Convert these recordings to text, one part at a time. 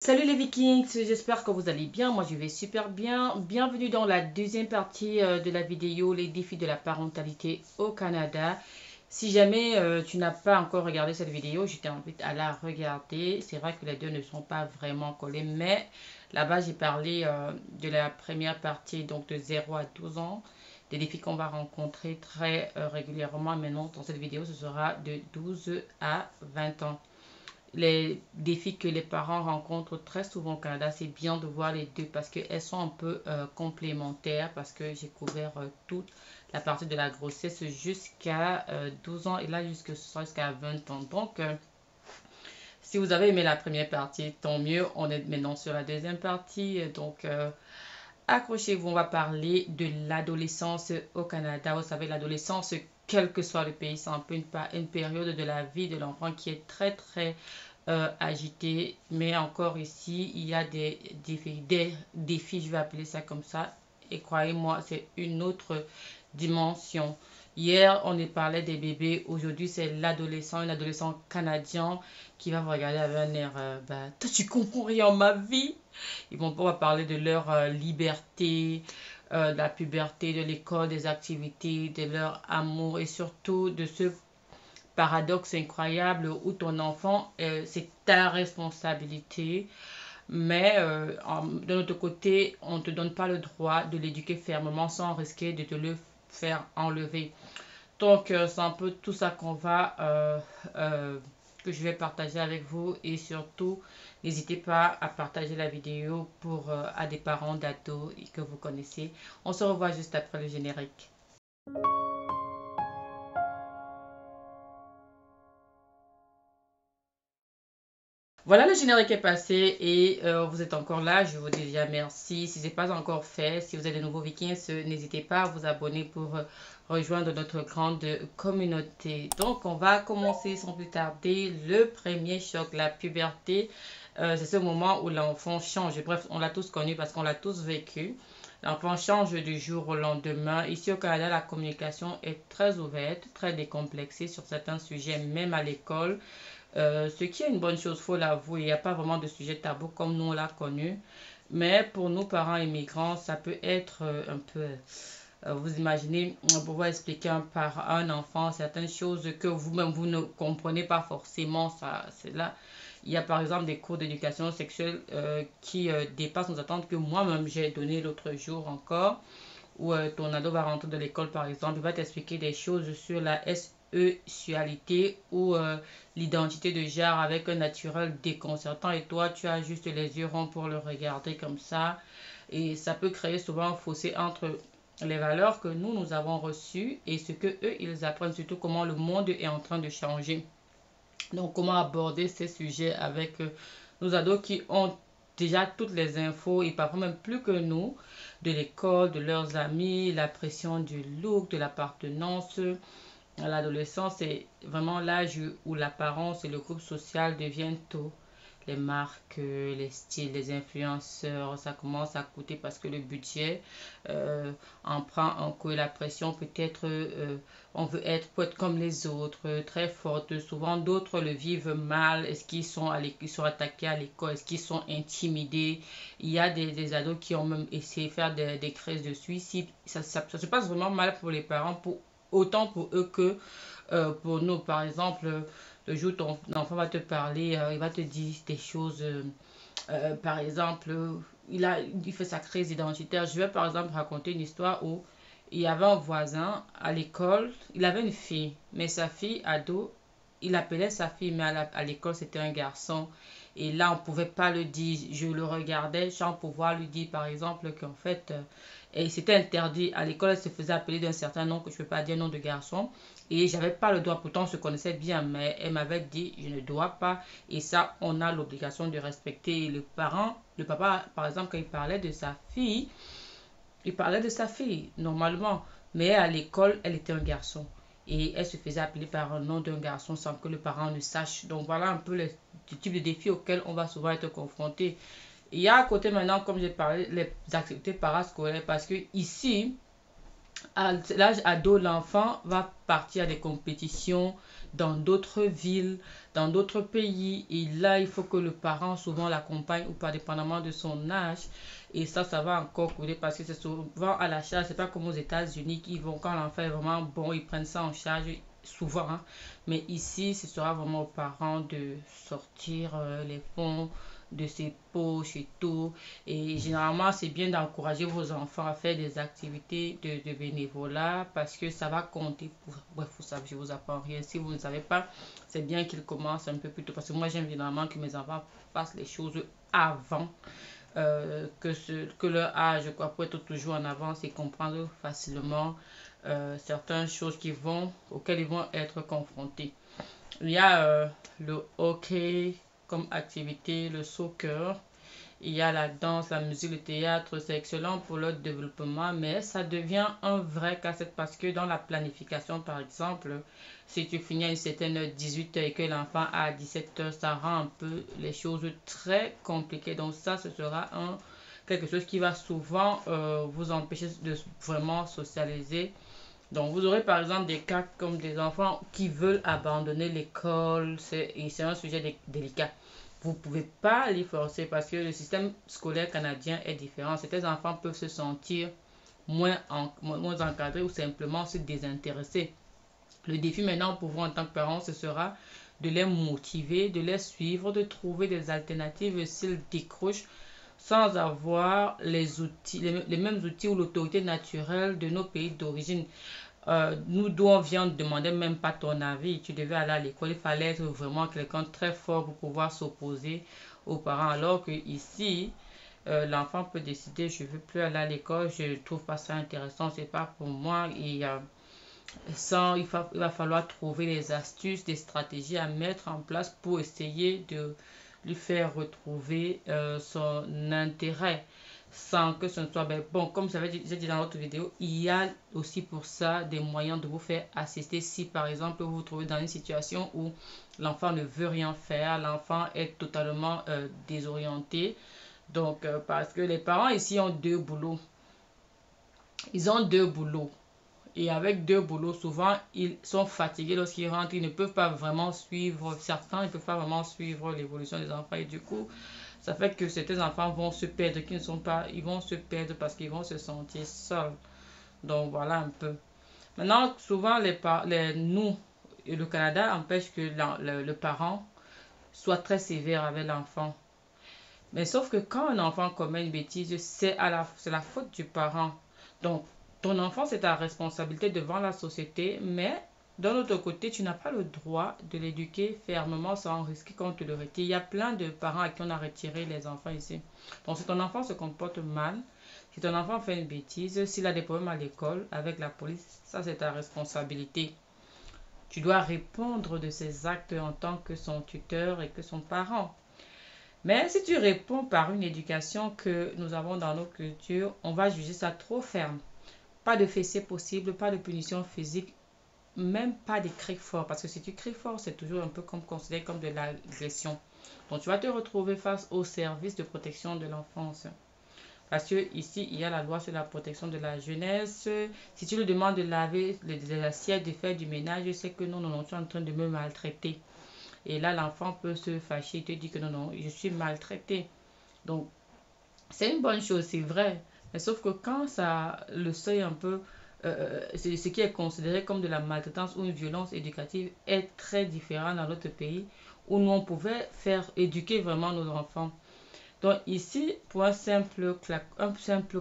Salut les Vikings, j'espère que vous allez bien. Moi je vais super bien. Bienvenue dans la deuxième partie de la vidéo, les défis de la parentalité au Canada. Si jamais tu n'as pas encore regardé cette vidéo, je t'invite à la regarder. C'est vrai que les deux ne sont pas vraiment collés, mais là-bas j'ai parlé de la première partie, donc de 0 à 12 ans, des défis qu'on va rencontrer très régulièrement. Maintenant, dans cette vidéo, ce sera de 12 à 20 ans. Les défis que les parents rencontrent très souvent au Canada, c'est bien de voir les deux parce qu'elles sont un peu complémentaires, parce que j'ai couvert toute la partie de la grossesse jusqu'à 12 ans et là jusqu'à 20 ans. Donc, si vous avez aimé la première partie, tant mieux. On est maintenant sur la deuxième partie. Donc, accrochez-vous, on va parler de l'adolescence au Canada. Vous savez, l'adolescence, quel que soit le pays, c'est un peu une période de la vie de l'enfant qui est très, très agité. Mais encore ici, il y a des défis, je vais appeler ça comme ça. Et croyez-moi, c'est une autre dimension. Hier, on parlait des bébés. Aujourd'hui, c'est l'adolescent, un adolescent canadien qui va vous regarder avec un air, toi, tu comprends rien en ma vie. Ils vont pouvoir parler de leur liberté, de la puberté, de l'école, des activités, de leur amour et surtout de ce paradoxe incroyable où ton enfant, c'est ta responsabilité, mais de notre côté, on ne te donne pas le droit de l'éduquer fermement sans risquer de te le faire enlever. Donc, c'est un peu tout ça que je vais partager avec vous et surtout, n'hésitez pas à partager la vidéo à des parents d'ados que vous connaissez. On se revoit juste après le générique. Voilà, le générique est passé et vous êtes encore là. Je vous dis déjà merci. Si ce n'est pas encore fait, si vous êtes de nouveaux Vikings, n'hésitez pas à vous abonner pour rejoindre notre grande communauté. Donc, on va commencer sans plus tarder. Le premier choc, la puberté, c'est ce moment où l'enfant change. Bref, on l'a tous connu parce qu'on l'a tous vécu. L'enfant change du jour au lendemain. Ici au Canada, la communication est très ouverte, très décomplexée sur certains sujets, même à l'école. Ce qui est une bonne chose, faut l'avouer. Il n'y a pas vraiment de sujet tabou comme nous on l'a connu. Mais pour nous, parents immigrants, ça peut être un peu... vous imaginez pouvoir expliquer par un enfant certaines choses que vous-même vous ne comprenez pas forcément. Ça, c'est là. Il y a par exemple des cours d'éducation sexuelle qui dépassent nos attentes que moi-même j'ai donné l'autre jour encore où ton ado va rentrer de l'école, par exemple, il va t'expliquer des choses sur la sexualité ou l'identité de genre avec un naturel déconcertant et toi, tu as juste les yeux ronds pour le regarder comme ça. Et ça peut créer souvent un fossé entre les valeurs que nous avons reçues et ce que eux, ils apprennent, surtout comment le monde est en train de changer. Donc, comment aborder ces sujets avec nos ados qui ont déjà toutes les infos et parfois même plus que nous, de l'école, de leurs amis, la pression du look, de l'appartenance. L'adolescence, c'est vraiment l'âge où l'apparence et le groupe social deviennent tout. Les marques, les styles, les influenceurs, ça commence à coûter parce que le budget en prend en coup la pression. Peut-être on veut être, pour être comme les autres, très forte. Souvent d'autres le vivent mal. Est-ce qu'ils sont, ils sont attaqués à l'école? Est-ce qu'ils sont intimidés? Il y a des ados qui ont même essayé de faire des crises de suicide. Ça se passe vraiment mal pour les parents, autant pour eux que pour nous. Par exemple, le jour où ton enfant va te parler, il va te dire des choses. Par exemple, il fait sa crise identitaire. Je vais par exemple raconter une histoire où il y avait un voisin à l'école, il avait une fille, mais sa fille ado, il appelait sa fille, mais à l'école c'était un garçon. Et là, on ne pouvait pas le dire. Je le regardais sans pouvoir lui dire, par exemple, qu'en fait, et c'était interdit. À l'école, elle se faisait appeler d'un certain nom que je ne peux pas dire, nom de garçon. Et j'avais pas le droit, pourtant on se connaissait bien, mais elle m'avait dit, je ne dois pas. Et ça, on a l'obligation de respecter. Le parent, le papa, par exemple, quand il parlait de sa fille, il parlait de sa fille, normalement. Mais à l'école, elle était un garçon. Et elle se faisait appeler par un nom d'un garçon sans que le parent ne sache. Donc voilà un peu le type de défis auxquels on va souvent être confronté. Il y a à côté maintenant, comme j'ai parlé, les activités parascolaires. Parce que ici, À l'âge ado, l'enfant va partir à des compétitions dans d'autres villes, dans d'autres pays. Et là, il faut que le parent souvent l'accompagne ou pas, dépendamment de son âge. Et ça va encore coûter parce que c'est souvent à la charge. C'est pas comme aux États-Unis qui vont, quand l'enfant est vraiment bon, ils prennent ça en charge souvent. Hein. Mais ici, ce sera vraiment aux parents de sortir les fonds de ses poches et tout. Et généralement, c'est bien d'encourager vos enfants à faire des activités de bénévolat parce que ça va compter pour... Bref, vous savez, je vous apprends rien. Si vous ne savez pas, c'est bien qu'ils commencent un peu plus tôt parce que moi, j'aime généralement que mes enfants fassent les choses avant que leur âge, quoi, pour être toujours en avance et comprendre facilement certaines choses auxquelles ils vont être confrontés. Il y a le hockey comme activité, le soccer, il y a la danse, la musique, le théâtre, c'est excellent pour leur développement, mais ça devient un vrai casse-tête parce que dans la planification, par exemple, si tu finis à une certaine heure, 18 h et que l'enfant a 17 h, ça rend un peu les choses très compliquées. Donc ça, ce sera quelque chose qui va souvent vous empêcher de vraiment socialiser. Donc, vous aurez par exemple des cas comme des enfants qui veulent abandonner l'école, et c'est un sujet délicat. Vous ne pouvez pas les forcer parce que le système scolaire canadien est différent. Certains enfants peuvent se sentir moins encadrés ou simplement se désintéresser. Le défi maintenant pour vous en tant que parents, ce sera de les motiver, de les suivre, de trouver des alternatives s'ils décrochent sans avoir les outils, les mêmes outils ou l'autorité naturelle de nos pays d'origine. Nous, d'où on vient, on ne demandait même pas ton avis. Tu devais aller à l'école. Il fallait être vraiment quelqu'un de très fort pour pouvoir s'opposer aux parents. Alors que ici, l'enfant peut décider, je ne veux plus aller à l'école, je ne trouve pas ça intéressant, c'est pas pour moi. Et il va falloir trouver des astuces, des stratégies à mettre en place pour essayer de lui faire retrouver son intérêt sans que ce ne soit bon. Comme j'ai dit dans l'autre vidéo, il y a aussi pour ça des moyens de vous faire assister si par exemple vous vous trouvez dans une situation où l'enfant ne veut rien faire, l'enfant est totalement désorienté. Donc parce que les parents ici ont deux boulots. Ils ont deux boulots. Et avec deux boulots, souvent, ils sont fatigués lorsqu'ils rentrent. Ils ne peuvent pas vraiment suivre, certains ne peuvent pas vraiment suivre l'évolution des enfants. Et du coup, ça fait que certains enfants vont se perdre, qui ne sont pas, ils vont se perdre parce qu'ils vont se sentir seuls. Donc voilà un peu. Maintenant, souvent, nous, et le Canada empêche que le parent soit très sévère avec l'enfant. Mais sauf que quand un enfant commet une bêtise, c'est la faute du parent. Donc, ton enfant, c'est ta responsabilité devant la société, mais d'un autre côté, tu n'as pas le droit de l'éduquer fermement sans risquer qu'on te le retire. Il y a plein de parents à qui on a retiré les enfants ici. Donc, si ton enfant se comporte mal, si ton enfant fait une bêtise, s'il a des problèmes à l'école avec la police, ça c'est ta responsabilité. Tu dois répondre de ses actes en tant que son tuteur et que son parent. Mais si tu réponds par une éducation que nous avons dans nos cultures, on va juger ça trop ferme. Pas de fessée possible, pas de punition physique, même pas des cris forts. Parce que si tu cries fort, c'est toujours un peu considéré comme de l'agression. Donc tu vas te retrouver face au service de protection de l'enfance. Parce que ici, il y a la loi sur la protection de la jeunesse. Si tu lui demandes de laver les assiettes, de faire du ménage, c'est que non, non, non, tu es en train de me maltraiter. Et là, l'enfant peut se fâcher et te dire que non, non, je suis maltraité. Donc, c'est une bonne chose, c'est vrai. Mais sauf que quand ça, le seuil un peu, c'est ce qui est considéré comme de la maltraitance ou une violence éducative est très différent dans notre pays où nous, on pouvait faire éduquer vraiment nos enfants. Donc ici, pour un simple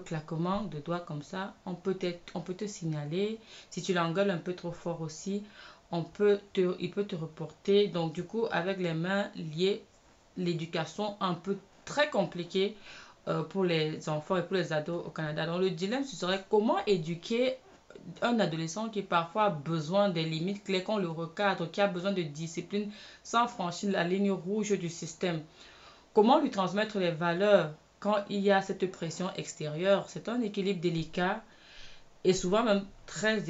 claquement de doigts comme ça, on peut te signaler. Si tu l'engueules un peu trop fort aussi, il peut te reporter. Donc du coup, avec les mains liées, l'éducation un peu très compliquée pour les enfants et pour les ados au Canada. Donc le dilemme, ce serait comment éduquer un adolescent qui parfois a besoin des limites claires, qu'on le recadre, qui a besoin de discipline sans franchir la ligne rouge du système. Comment lui transmettre les valeurs quand il y a cette pression extérieure? C'est un équilibre délicat et souvent même très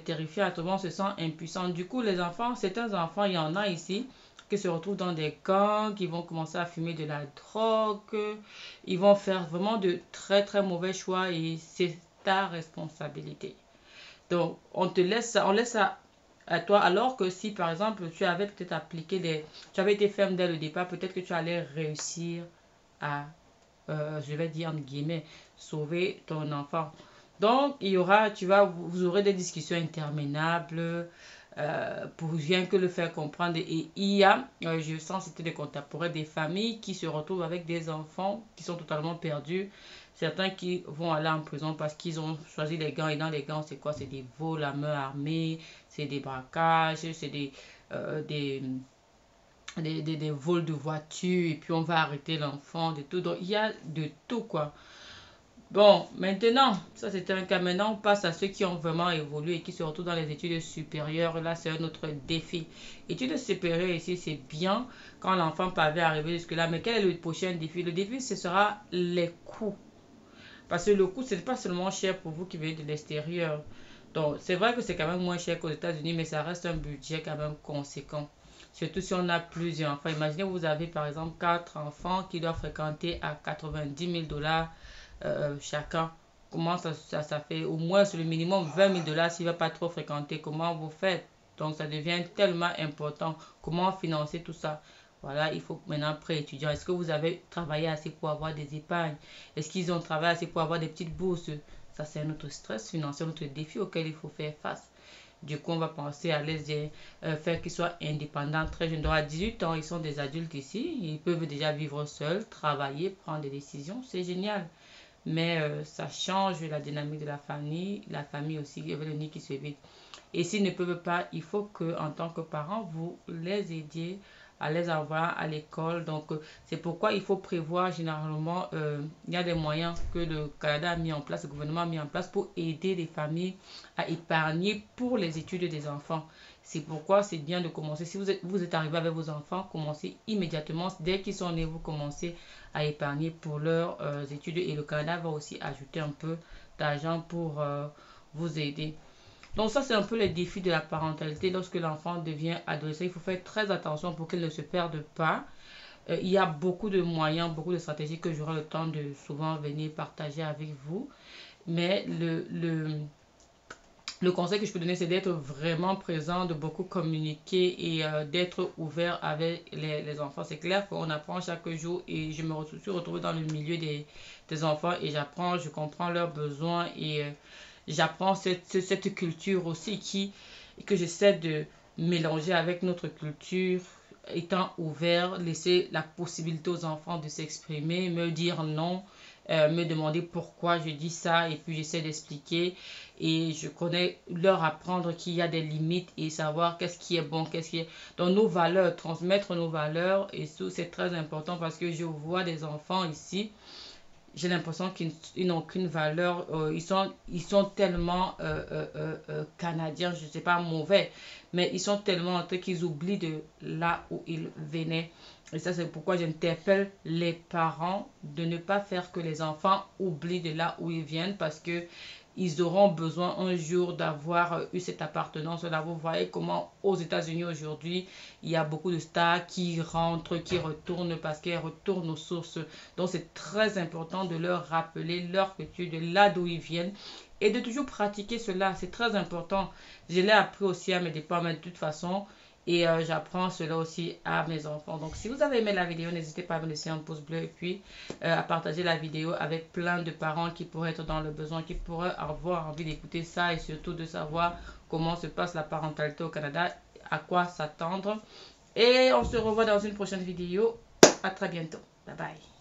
terrifiant. Tout le monde se sent impuissant. Du coup, les enfants, certains enfants, il y en a ici qui se retrouvent dans des gangs, qui vont commencer à fumer de la drogue, ils vont faire vraiment de très très mauvais choix et c'est ta responsabilité. Donc, on laisse ça à toi, alors que si par exemple tu avais peut-être tu avais été ferme dès le départ, peut-être que tu allais réussir à, je vais dire entre guillemets, sauver ton enfant. Donc, vous aurez des discussions interminables pour rien que le faire comprendre. Et il y a, je sens citer des contemporains, des familles qui se retrouvent avec des enfants qui sont totalement perdus. Certains qui vont aller en prison parce qu'ils ont choisi les gangs. Et dans les gangs, c'est quoi? C'est des vols à main armée, c'est des braquages, c'est des vols de voitures. Et puis on va arrêter l'enfant, de tout. Donc il y a de tout, quoi. Bon, maintenant, ça c'était un cas. Maintenant, on passe à ceux qui ont vraiment évolué et qui se retrouvent dans les études supérieures. Là, c'est un autre défi. Études supérieures ici, c'est bien quand l'enfant parvient à arriver jusque-là. Mais quel est le prochain défi? Le défi, ce sera les coûts. Parce que le coût, ce n'est pas seulement cher pour vous qui venez de l'extérieur. Donc, c'est vrai que c'est quand même moins cher qu'aux États-Unis, mais ça reste un budget quand même conséquent. Surtout si on a plusieurs enfants. Imaginez, vous avez par exemple 4 enfants qui doivent fréquenter à 90 000 $ chacun. Comment ça fait? Au moins, sur le minimum 20 000 $ s'il ne va pas trop fréquenter. Comment vous faites? Donc, ça devient tellement important. Comment financer tout ça? Voilà, il faut maintenant pré-étudiant. Est-ce que vous avez travaillé assez pour avoir des épargnes? Est-ce qu'ils ont travaillé assez pour avoir des petites bourses? Ça, c'est un autre stress financier, un autre défi auquel il faut faire face. Du coup, on va penser à les faire qu'ils soient indépendants très jeunes. Donc, à 18 ans, ils sont des adultes ici. Ils peuvent déjà vivre seuls, travailler, prendre des décisions. C'est génial. Mais ça change la dynamique de la famille aussi, avec le nid qui se vide. Et s'ils ne peuvent pas, il faut que, en tant que parents, vous les aidiez à les avoir à l'école. Donc, c'est pourquoi il faut prévoir généralement, il y a des moyens que le Canada a mis en place, le gouvernement a mis en place pour aider les familles à épargner pour les études des enfants. C'est pourquoi c'est bien de commencer. Si vous êtes arrivé avec vos enfants, commencez immédiatement. Dès qu'ils sont nés, vous commencez à épargner pour leurs études. Et le Canada va aussi ajouter un peu d'argent pour vous aider. Donc ça, c'est un peu les défis de la parentalité. Lorsque l'enfant devient adolescent, il faut faire très attention pour qu'il ne se perde pas. Il y a beaucoup de moyens, beaucoup de stratégies que j'aurai le temps de souvent venir partager avec vous. Mais le conseil que je peux donner, c'est d'être vraiment présent, de beaucoup communiquer et d'être ouvert avec les enfants. C'est clair qu'on apprend chaque jour et je me suis retrouvée dans le milieu des enfants et j'apprends, je comprends leurs besoins et j'apprends cette culture aussi que j'essaie de mélanger avec notre culture, étant ouvert, laisser la possibilité aux enfants de s'exprimer, me dire non, me demander pourquoi je dis ça et puis j'essaie d'expliquer et je connais leur apprendre qu'il y a des limites et savoir qu'est-ce qui est bon, qu'est-ce qui est dans nos valeurs, transmettre nos valeurs et tout, c'est très important parce que je vois des enfants ici, j'ai l'impression qu'ils n'ont aucune valeur. Ils sont tellement canadiens, je ne sais pas, mauvais, mais ils sont tellement en train qu'ils oublient de là où ils venaient. Et ça, c'est pourquoi j'interpelle les parents de ne pas faire que les enfants oublient de là où ils viennent parce que ils auront besoin un jour d'avoir eu cette appartenance-là. Vous voyez comment aux États-Unis aujourd'hui, il y a beaucoup de stars qui rentrent, qui retournent parce qu'elles retournent aux sources. Donc c'est très important de leur rappeler leur culture, de là d'où ils viennent et de toujours pratiquer cela. C'est très important. Je l'ai appris aussi à mes dépens, mais de toute façon, et j'apprends cela aussi à mes enfants. Donc si vous avez aimé la vidéo, n'hésitez pas à me laisser un pouce bleu et puis à partager la vidéo avec plein de parents qui pourraient être dans le besoin, qui pourraient avoir envie d'écouter ça et surtout de savoir comment se passe la parentalité au Canada, à quoi s'attendre. Et on se revoit dans une prochaine vidéo. À très bientôt. Bye bye.